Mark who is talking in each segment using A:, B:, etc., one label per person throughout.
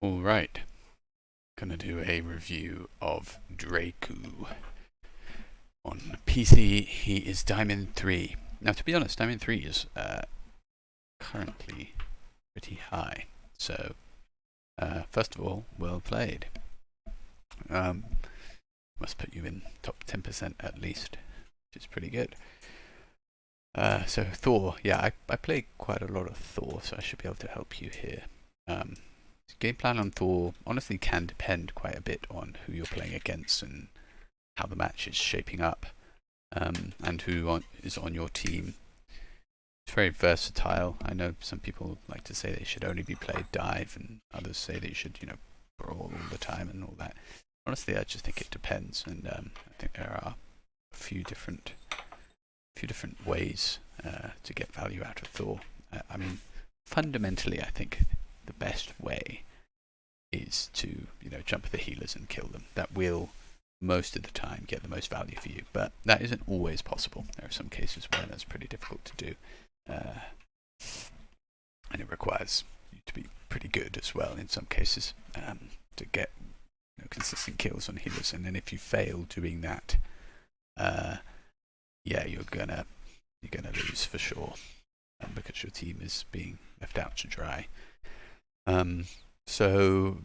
A: Alright, gonna do a review of Dracoo. On PC, he is Diamond 3. Now, to be honest, Diamond 3 is currently pretty high. So, first of all, well played. Must put you in top 10% at least, which is pretty good. So Thor, yeah, I play quite a lot of Thor, so I should be able to help you here. Game plan on Thor honestly can depend quite a bit on who you're playing against and how the match is shaping up, and who is on your team. It's very versatile. I know some people like to say they should only be played dive, and others say they should, brawl all the time and all that. Honestly, I just think it depends, and I think there are a few different ways to get value out of Thor. I mean, fundamentally, I think the best way is to jump the healers and kill them. That will most of the time get the most value for you, but that isn't always possible. There are some cases where that's pretty difficult to do, and it requires you to be pretty good as well in some cases to get consistent kills on healers. And then if you fail doing that, yeah, you're gonna lose for sure, because your team is being left out to dry. So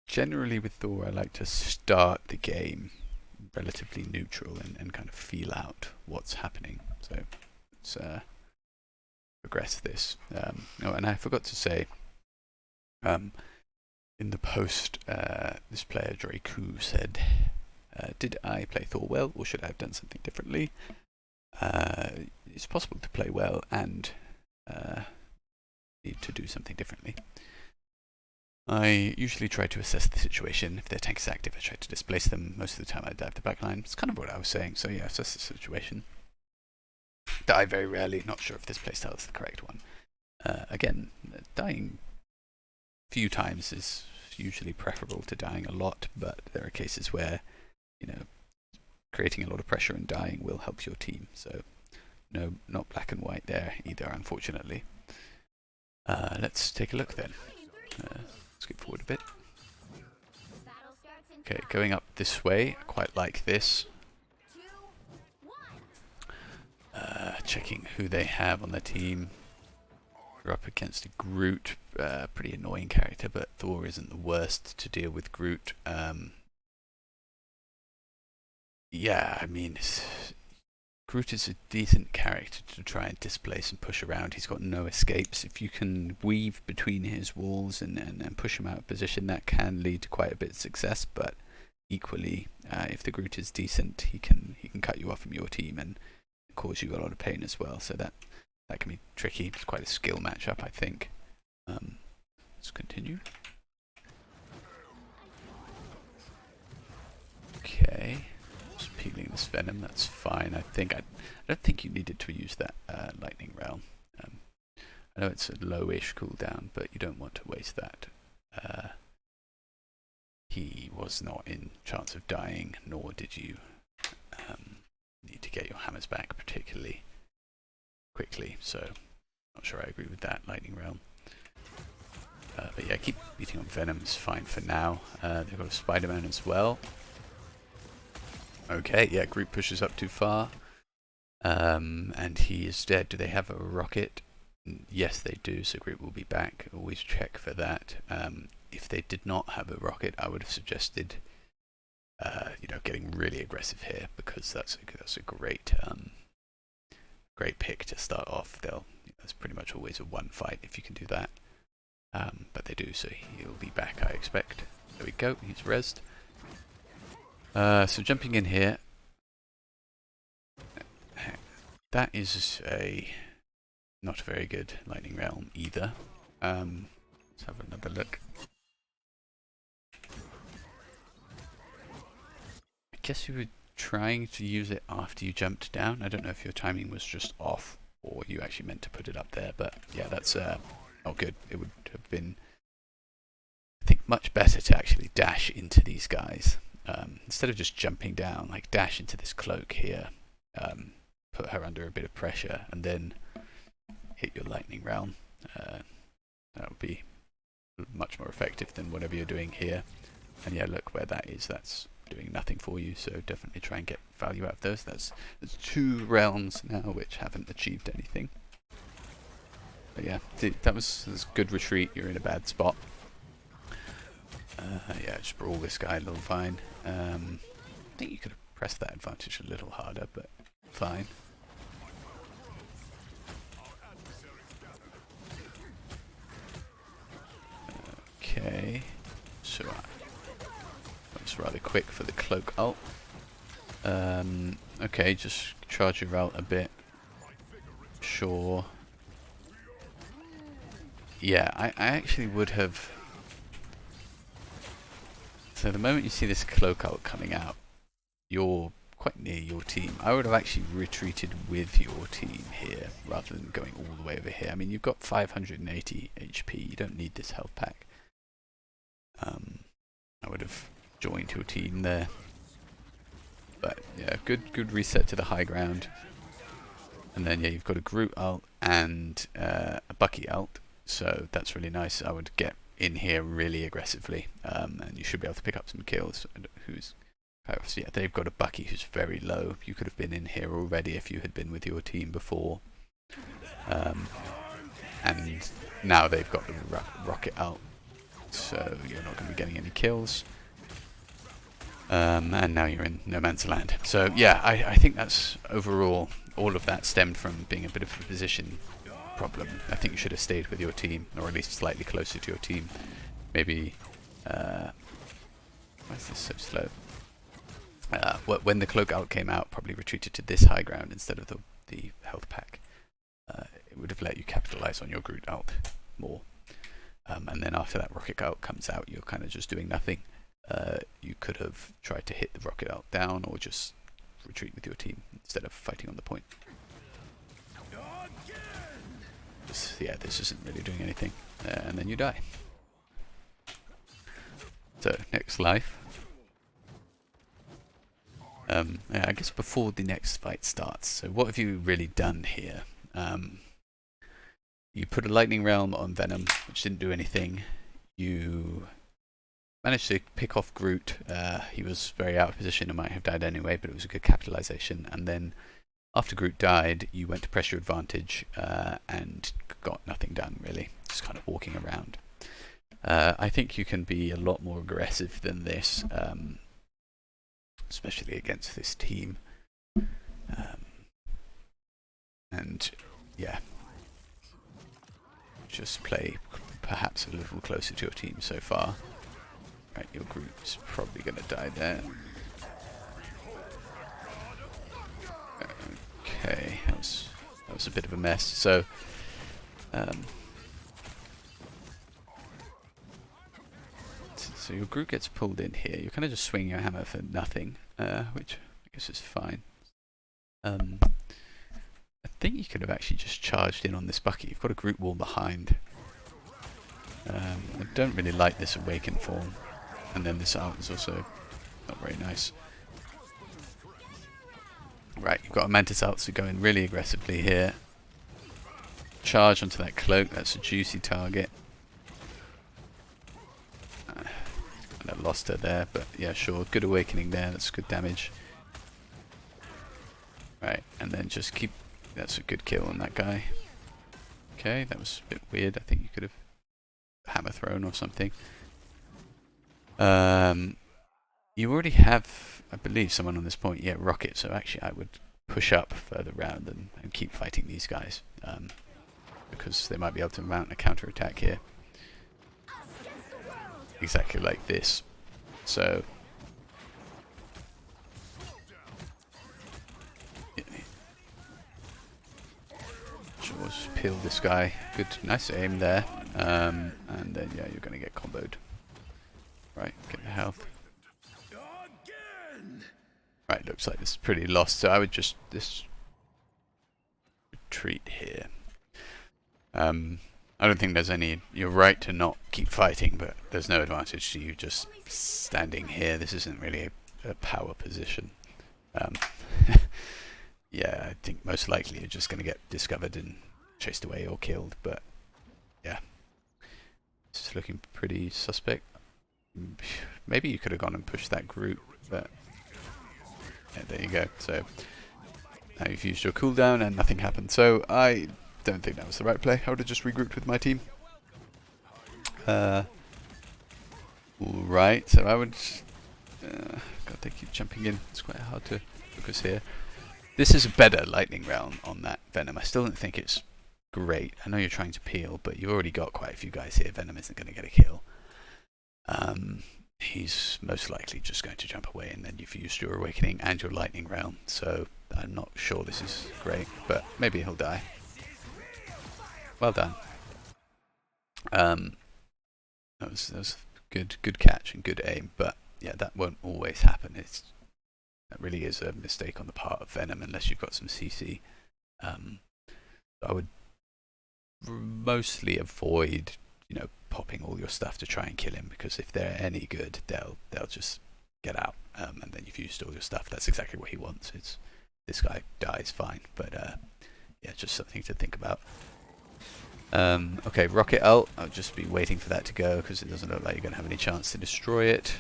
A: generally with Thor, I like to start the game relatively neutral and kind of feel out what's happening. So let's progress this. Oh, and I forgot to say, in the post, this player Dracoo said, did I play Thor well, or should I have done something differently? It's possible to play well and need to do something differently. I usually try to assess the situation. If their tank is active, I try to displace them. Most of the time I dive the backline. It's kind of what I was saying. So yeah, assess the situation. Die very rarely. Not sure if this playstyle is the correct one. Again, dying a few times is usually preferable to dying a lot, but there are cases where, creating a lot of pressure and dying will help your team. So no, not black and white there either, unfortunately. Let's take a look then. Skip forward a bit. Okay, going up this way. I quite like this. Checking who they have on their team. We're up against a Groot. Pretty annoying character, but Thor isn't the worst to deal with Groot. Yeah, I mean, Groot is a decent character to try and displace and push around. He's got no escapes. If you can weave between his walls and push him out of position, that can lead to quite a bit of success. But equally, if the Groot is decent, he can cut you off from your team and cause you a lot of pain as well. So that can be tricky. It's quite a skill matchup, I think. Let's continue. Okay. Peeling this venom, that's fine. I don't think you needed to use that lightning realm. I know it's a lowish cooldown, but you don't want to waste that. He was not in chance of dying, nor did you need to get your hammers back particularly quickly, so not sure I agree with that lightning realm. But yeah, keep beating on venom is fine for now. They've got a Spider-Man as well. Okay, yeah, Groot pushes up too far, and he is dead. Do they have a rocket? Yes, they do, so Groot will be back. Always check for that. If they did not have a rocket, I would have suggested, getting really aggressive here, because that's a great pick to start off. There's pretty much always a one fight if you can do that, but they do, so he'll be back, I expect. There we go. He's rezzed. So jumping in here, that is not a very good lightning realm either. Let's have another look. I guess you were trying to use it after you jumped down. I don't know if your timing was just off or you actually meant to put it up there, but yeah, that's not good. It would have been, I think, much better to actually dash into these guys. Instead of just jumping down, like dash into this cloak here, put her under a bit of pressure, and then hit your lightning realm. That would be much more effective than whatever you're doing here. And yeah, look where that is. That's doing nothing for you. So definitely try and get value out of those. There's 2 realms now which haven't achieved anything. But yeah, that was good retreat. You're in a bad spot. Yeah, just brawl this guy a little fine. I think you could have pressed that advantage a little harder, but fine. Okay, so that's rather quick for the cloak ult. Okay, just charge your ult a bit. Sure. Yeah, I actually would have... So the moment you see this cloak ult coming out, you're quite near your team. I would have actually retreated with your team here, rather than going all the way over here. I mean, you've got 580 HP, you don't need this health pack. I would have joined your team there. But yeah, good reset to the high ground. And then yeah, you've got a Groot ult and a Bucky ult, so that's really nice. I would get in here really aggressively, and you should be able to pick up some kills. So yeah, they've got a Bucky who's very low. You could have been in here already if you had been with your team before. And now they've got the rocket ult, so you're not going to be getting any kills. And now you're in no man's land. So yeah, I think that's overall, all of that stemmed from being a bit of a position problem. I think you should have stayed with your team, or at least slightly closer to your team. Maybe... why is this so slow? When the cloak ult came out, probably retreated to this high ground instead of the health pack. It would have let you capitalize on your Groot ult more. And then after that rocket ult comes out, you're kind of just doing nothing. You could have tried to hit the rocket ult down, or just retreat with your team instead of fighting on the point. Yeah, this isn't really doing anything. And then you die. So, next life. Yeah, I guess before the next fight starts, so what have you really done here? You put a Lightning Realm on Venom, which didn't do anything. You managed to pick off Groot. He was very out of position and might have died anyway, but it was a good capitalization. And then after Groot died, you went to pressure advantage and got nothing done, really. Just kind of walking around. I think you can be a lot more aggressive than this, especially against this team. And yeah, just play perhaps a little closer to your team so far. Right, your Groot's probably going to die there. Okay, that was a bit of a mess. So, so your Groot gets pulled in here. You're kind of just swinging your hammer for nothing, which I guess is fine. I think you could have actually just charged in on this Bucky. You've got a Groot wall behind. I don't really like this awakened form, and then this ult is also not very nice. Right, you've got a Mantis ult, so go in really aggressively here. Charge onto that cloak, that's a juicy target. I lost her there, but yeah, sure, good awakening there, that's good damage. Right, and then just keep, that's a good kill on that guy. Okay, that was a bit weird, I think you could have hammer thrown or something. You already have, I believe, someone on this point. Yeah, Rocket. So actually, I would push up further round and keep fighting these guys, because they might be able to mount a counter attack here, exactly like this. So just peel this guy. Good, nice aim there, and then yeah, you're going to get comboed. Right, get the health. Right, looks like this is pretty lost, so I would just retreat here. I don't think there's any... You're right to not keep fighting, but there's no advantage to you just standing here. This isn't really a power position. Yeah, I think most likely you're just going to get discovered and chased away or killed, but yeah. This is looking pretty suspect. Maybe you could have gone and pushed that group, but yeah, there you go. So now you've used your cooldown and nothing happened. So I don't think that was the right play. I would have just regrouped with my team. Right, so I would... God, they keep jumping in. It's quite hard to focus here. This is a better lightning round on that Venom. I still don't think it's great. I know you're trying to peel, but you've already got quite a few guys here. Venom isn't going to get a kill. He's most likely just going to jump away, and then you've used your Awakening and your Lightning Realm, so I'm not sure this is great, but maybe he'll die. Well done. That was good catch and good aim, but yeah, that won't always happen. That really is a mistake on the part of Venom unless you've got some CC. I would mostly avoid, popping all your stuff to try and kill him, because if they're any good, they'll just get out, and then you've used all your stuff. That's exactly what he wants. This guy dies fine, but yeah, just something to think about. Okay, rocket ult. I'll just be waiting for that to go because it doesn't look like you're going to have any chance to destroy it.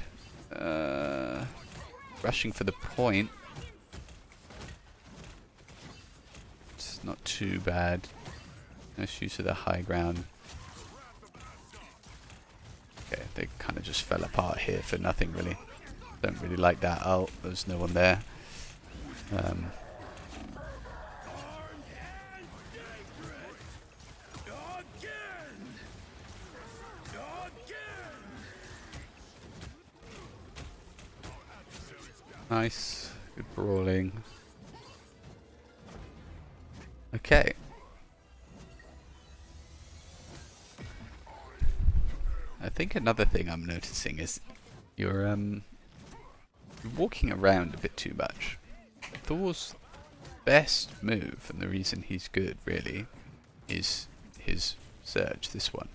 A: Rushing for the point. It's not too bad. Nice use of the high ground. Okay, they kind of just fell apart here for nothing really. Don't really like that ult. There's no one there. Nice. Good brawling. Okay. I think another thing I'm noticing is you're walking around a bit too much. Thor's best move, and the reason he's good really, is his surge, this one.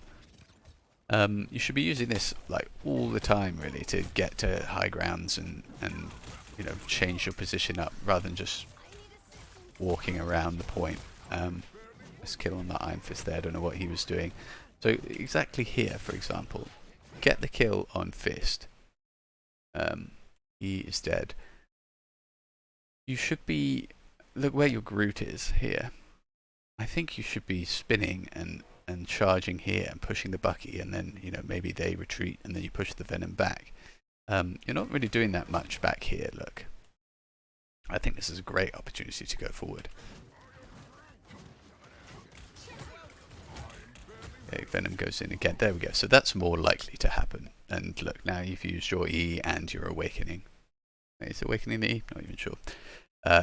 A: You should be using this like all the time really to get to high grounds and change your position up rather than just walking around the point. Let's kill on that Iron Fist there. I don't know what he was doing. So exactly here, for example, get the kill on Fist. He is dead. You should be... Look where your Groot is here. I think you should be spinning and charging here and pushing the Bucky, and then maybe they retreat and then you push the Venom back. You're not really doing that much back here, look. I think this is a great opportunity to go forward. Okay, Venom goes in again. There we go. So that's more likely to happen. And look, now you've used your E and your Awakening. Is Awakening the E? Not even sure.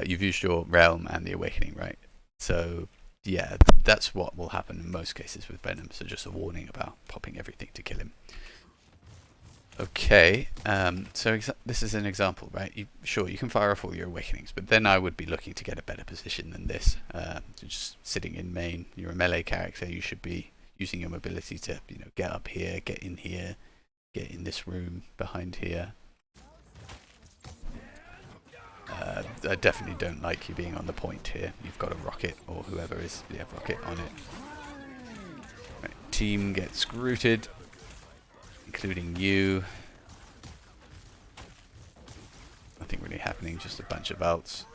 A: You've used your Realm and the Awakening, right? So yeah, that's what will happen in most cases with Venom. So just a warning about popping everything to kill him. Okay, so this is an example, right? Sure, you can fire off all your Awakenings, but then I would be looking to get a better position than this. Just sitting in main, you're a melee character, you should be using your mobility to get up here, get in here, get in this room behind here. I definitely don't like you being on the point here. You've got a rocket, or whoever is, rocket on it. Right, team gets rooted, including you. Nothing really happening, just a bunch of ults.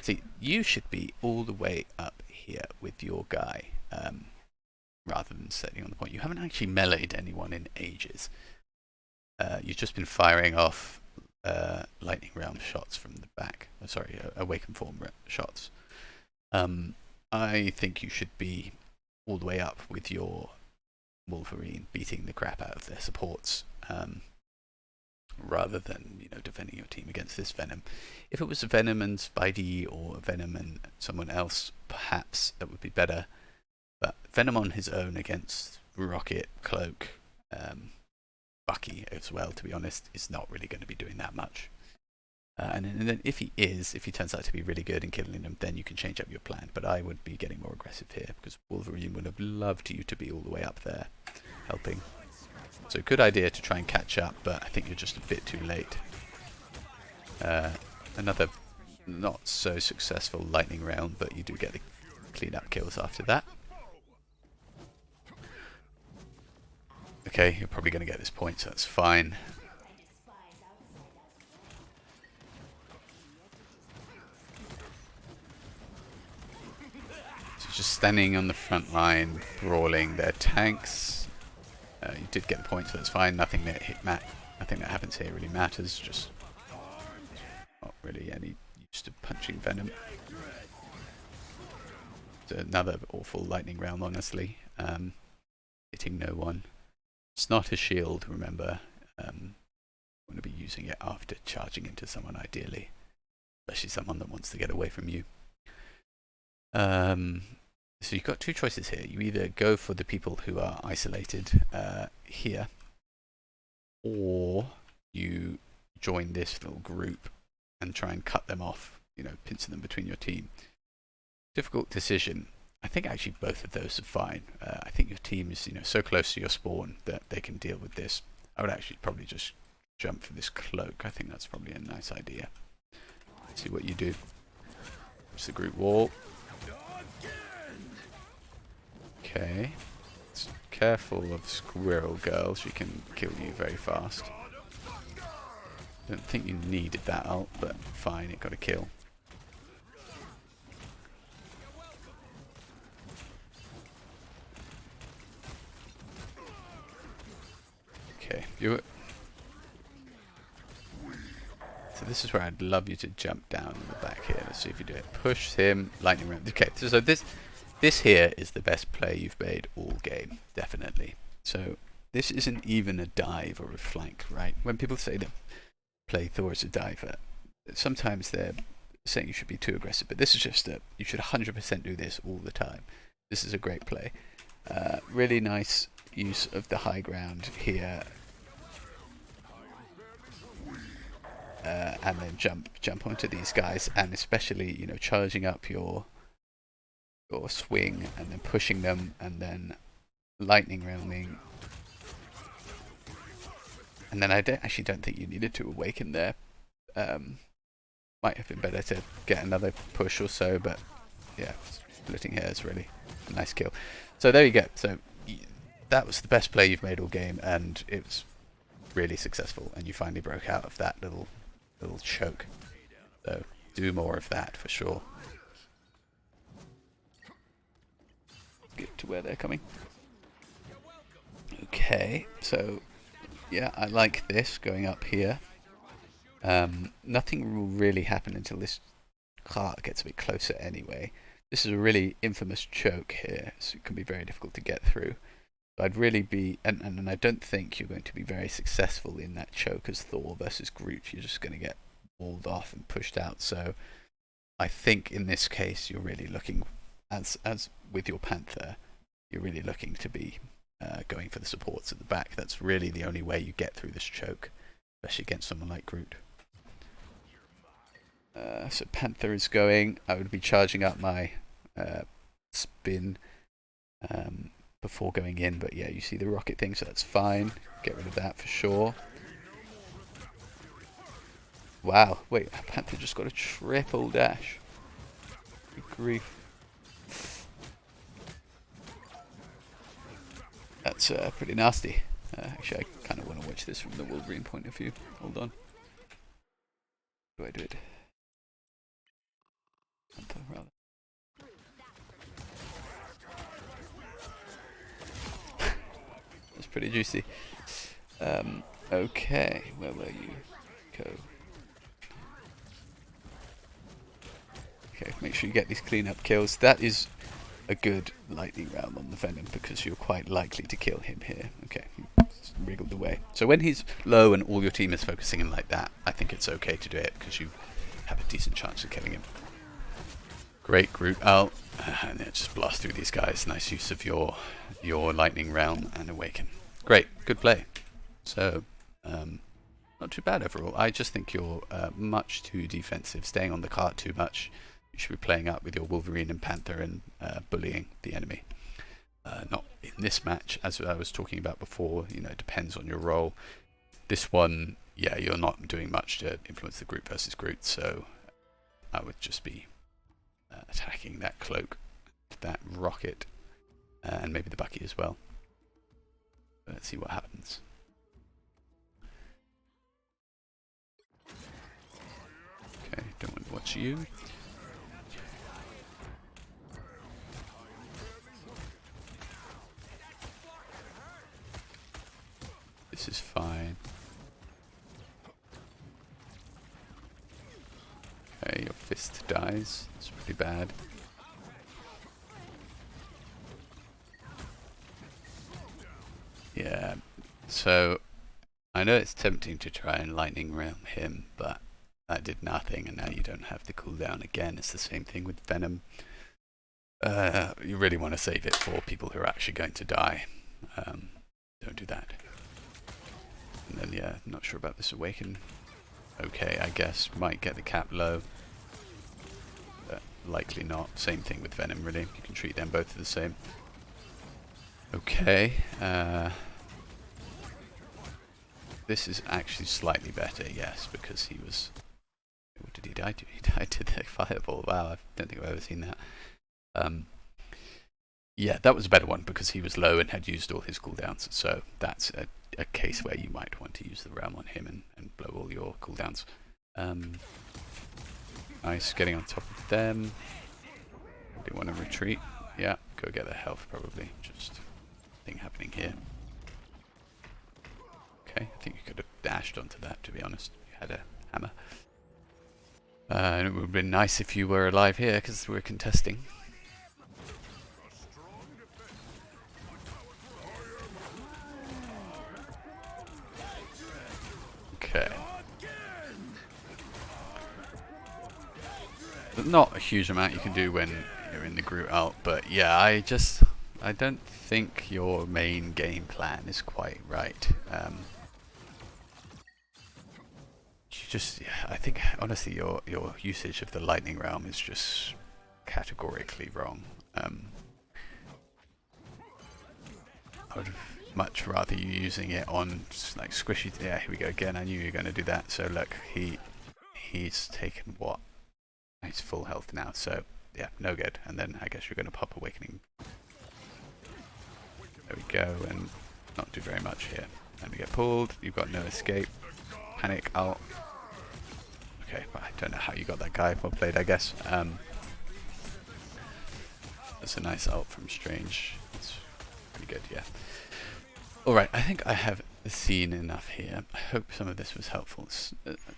A: See, you should be all the way up here with your guy, rather than setting on the point. You haven't actually meleeed anyone in ages. You've just been firing off Lightning Realm shots from the back. Sorry, Awaken Form shots. I think you should be all the way up with your Wolverine, beating the crap out of their supports, rather than defending your team against this Venom. If it was a Venom and Spidey, or a Venom and someone else, perhaps that would be better. But Venom on his own against Rocket, Cloak, Bucky as well, to be honest, is not really going to be doing that much. And then if he turns out to be really good in killing them, then you can change up your plan. But I would be getting more aggressive here, because Wolverine would have loved you to be all the way up there, helping. So good idea to try and catch up, but I think you're just a bit too late. Another not so successful Lightning Realm, but you do get the clean up kills after that. Okay, you're probably going to get this point, so that's fine. So just standing on the front line, brawling their tanks. You did get the point, so that's fine. Nothing that nothing that happens here really matters. Just not really any use to punching venom. It's another awful lightning round, honestly. Hitting no one. It's not a shield, remember. Want to be using it after charging into someone, ideally, especially someone that wants to get away from you. So you've got two choices here. You either go for the people who are isolated here, or you join this little group and try and cut them off, you know, pincer them between your team. Difficult decision. I think actually both of those are fine. I think your team is, you know, so close to your spawn that they can deal with this. I would actually probably just jump for this cloak. I think that's probably a nice idea. Let's see what you do. It's the group wall. Okay. Careful of Squirrel Girl. She can kill you very fast. Don't think you needed that ult, but fine, it got a kill. Okay, so this is where I'd love you to jump down in the back here. Let's see if you do it. Push him, lightning round. Okay, so this here is the best play you've made all game, definitely. So this isn't even a dive or a flank, right? When people say that play Thor as a diver, sometimes they're saying you should be too aggressive, but this is just that you should 100% do this all the time. This is a great play. Really nice use of the high ground here. And then jump onto these guys, and especially, you know, charging up your swing and then pushing them and then lightning rounding. And then I actually don't think you needed to awaken there. Might have been better to get another push or so, but yeah, splitting hairs, really a nice kill. So there you go. So that was the best play you've made all game, and it was really successful, and you finally broke out of that little choke. So do more of that for sure. Get to where they're coming. Okay, so yeah, I like this going up here. Nothing will really happen until this cart gets a bit closer anyway. This is a really infamous choke here, so it can be very difficult to get through. So I'd really be, and I don't think you're going to be very successful in that choke as Thor versus Groot. You're just going to get walled off and pushed out. So I think in this case you're really looking, as with your Panther, you're really looking to be going for the supports at the back. That's really the only way you get through this choke, especially against someone like Groot. So Panther is going. I would be charging up my spin before going in, but yeah, you see the rocket thing, so that's fine. Get rid of that for sure. Wow, wait, Panther just got a triple dash. Good grief. That's pretty nasty. Actually, I kind of want to watch this from the Wolverine point of view. Hold on. How do I do it? Panther, rather. That's pretty juicy. Okay, where were you? Go. Okay, make sure you get these clean-up kills. That is a good lightning round on the Venom, because you're quite likely to kill him here. Okay, wriggled away. So when he's low and all your team is focusing him like that, I think it's okay to do it, because you have a decent chance of killing him. Great Groot out, and then just blast through these guys. Nice use of your lightning round and awaken. Great, good play. So, not too bad overall. I just think you're much too defensive, staying on the cart too much. You should be playing up with your Wolverine and Panther and bullying the enemy. Not in this match, as I was talking about before. You know, it depends on your role. This one, yeah, you're not doing much to influence the Groot versus Groot, so I would just be attacking that cloak, that rocket, and maybe the Bucky as well. Let's see what happens. Okay, don't want to watch you. This is fine. Okay, your fist dies. It's pretty bad. Yeah, so I know it's tempting to try and Lightning Realm him, but that did nothing, and now you don't have the cooldown again. It's the same thing with Venom. You really want to save it for people who are actually going to die. Don't do that. And then, yeah, not sure about this Awaken. Okay, I guess might get the cap low. But likely not. Same thing with Venom, really. You can treat them both the same. Okay. This is actually slightly better, yes, because he was... What did he die to? He died to the fireball. Wow, I don't think I've ever seen that. Yeah, that was a better one because he was low and had used all his cooldowns. So that's a case where you might want to use the realm on him and blow all your cooldowns. Nice, getting on top of them. Do you want to retreat? Yeah, go get their health probably. Just thing happening here. Okay, I think you could have dashed onto that, to be honest. You had a hammer. And it would have been nice if you were alive here because we're contesting. Okay. Not a huge amount you can do when you're in the Groot ult, but yeah, I don't think your main game plan is quite right. Yeah, I think honestly your usage of the Lightning Realm is just categorically wrong. I would much rather you using it on like squishy. Yeah, here we go again. I knew you were going to do that. So look, he's taken what? He's full health now. So yeah, no good. And then I guess you're going to pop Awakening. There we go, and not do very much here. And we get pulled. You've got no escape. Panic out. Okay, well, I don't know how you got that guy. Well played, I guess. That's a nice ult from Strange. It's pretty good, yeah. Alright, I think I have seen enough here. I hope some of this was helpful.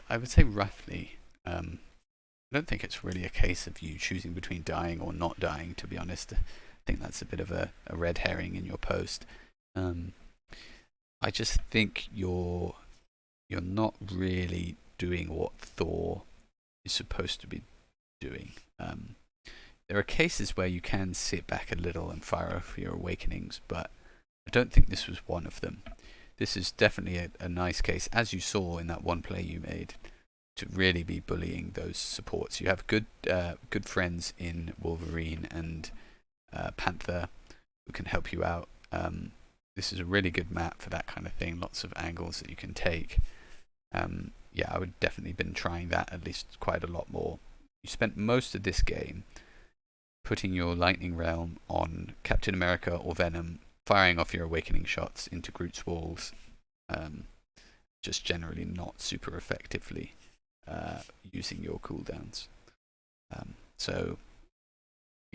A: I would say roughly, I don't think it's really a case of you choosing between dying or not dying, to be honest. I think that's a bit of a red herring in your post. I just think you're not really doing what Thor is supposed to be doing. There are cases where you can sit back a little and fire off your awakenings, but I don't think this was one of them. This is definitely a nice case, as you saw in that one play you made, to really be bullying those supports. You have good friends in Wolverine and Panther who can help you out. This is a really good map for that kind of thing. Lots of angles that you can take. Yeah, I would definitely been trying that at least quite a lot more. You spent most of this game putting your Lightning Realm on Captain America or Venom, firing off your awakening shots into Groot's walls, just generally not super effectively using your cooldowns. So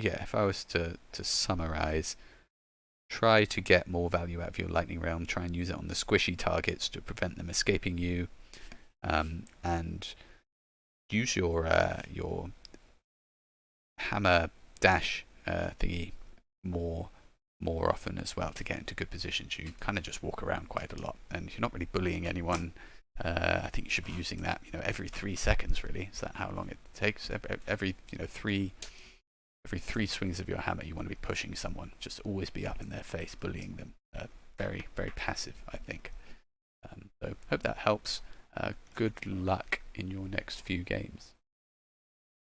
A: yeah, if I was to summarize, try to get more value out of your Lightning Realm, try and use it on the squishy targets to prevent them escaping you, and use your hammer dash thingy more often as well to get into good positions. You kind of just walk around quite a lot, and you're not really bullying anyone. I think you should be using that, every 3 seconds. Really, is that how long it takes? Every 3 swings of your hammer, you want to be pushing someone. Just always be up in their face, bullying them. Very, very passive, I think. So hope that helps. Good luck in your next few games.